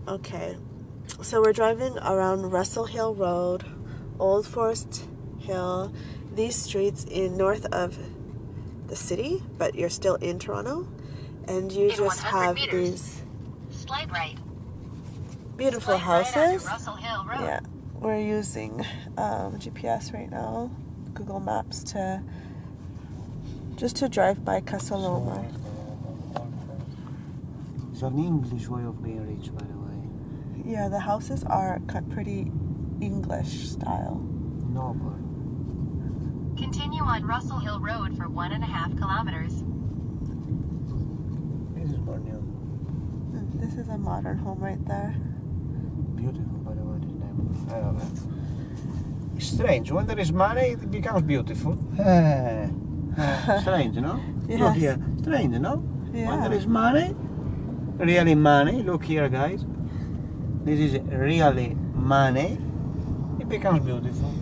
Okay, so we're driving around Russell Hill Road, Old Forest Hill, these streets in north of the city, but you're still in Toronto, and you just have these slide right. beautiful Slide houses. right onto Russell Hill Road. Yeah, we're using GPS right now, Google Maps, to drive by Casa Loma. It's an English way of being rich, by the way. Yeah, the houses are cut pretty English style. No, but Continue on Russell Hill Road for 1.5 kilometers. this is more new. This is a modern home right there. Beautiful, by the way, this neighborhood. I love it. It's strange. When there is money, it becomes beautiful. Strange, no? Yes. Look here. Strange, no? Yeah. When there is money, really money. Look here, guys. This is really money. It becomes beautiful.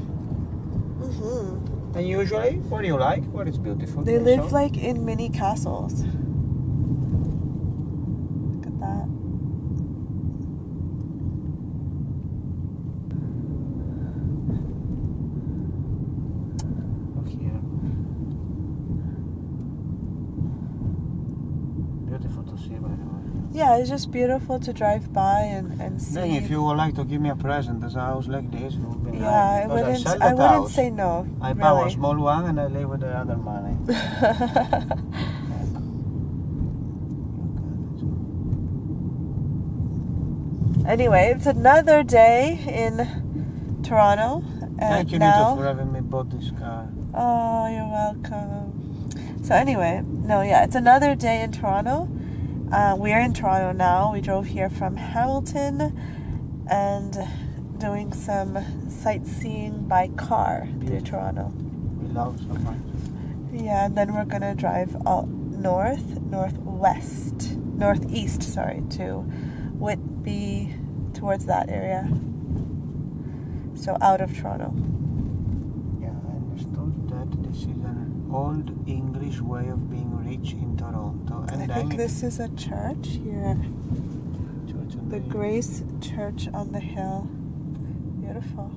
And usually, what do you like? What is beautiful? They live like in mini castles. Look at that. Look here. Beautiful to see, by the way. Yeah, it's just beautiful to drive by and see. Then if you would like to give me a present, there's a house like this, it would be nice. Yeah, Because I wouldn't say no. I buy a really. small one and I live with the other money. Anyway, it's another day in Toronto. Thank you, now, Nito, for having me bought this car. Oh, you're welcome. So anyway, it's another day in Toronto. We're in Toronto now. We drove here from Hamilton and doing some sightseeing by car through Toronto. We love so much. Yeah, and then we're gonna drive northeast, to Whitby, towards that area. So out of Toronto. Yeah, I understood that this is an old English way of being rich in Toronto. And I think this is a church here. The Grace Church on the hill. Beautiful.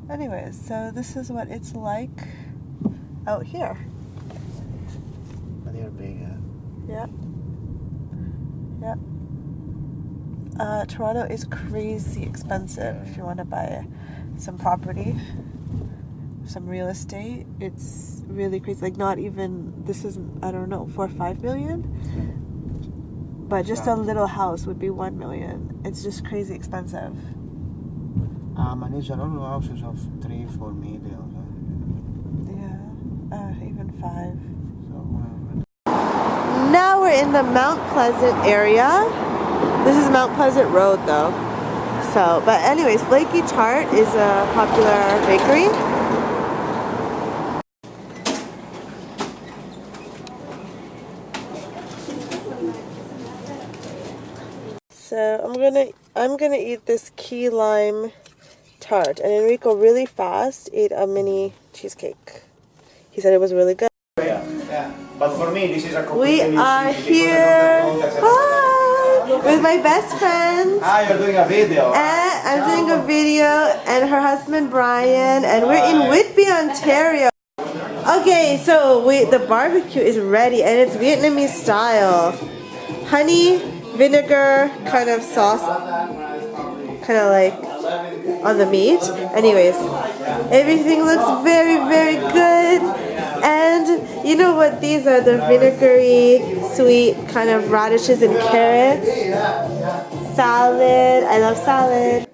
Anyways, so this is what it's like out here. But they're big, Yeah. Yeah. Toronto is crazy expensive if you want to buy some property, some real estate. It's really crazy. Like, not even, this is, I don't know, 4 or 5 million? But just a little house would be 1 million. It's just crazy expensive. And these are all houses of 3-4 million. Yeah, even 5. So, Now we're in the Mount Pleasant area. This is Mount Pleasant Road though. So, but anyways, Flaky Tart is a popular bakery. So I'm gonna eat this key lime tart, and Enrico really fast ate a mini cheesecake. He said it was really good. yeah. But for me, this is a We are here with my best friend. you're doing a video. And I'm doing a video, and her husband Brian, and we're in Whitby, Ontario. Okay, so the barbecue is ready, and it's Vietnamese style. Honey, vinegar, kind of sauce, kind of like on the meat. Anyways, everything looks very, very good. And you know what these are? The vinegary, sweet kind of radishes and carrots. Salad. I love salad.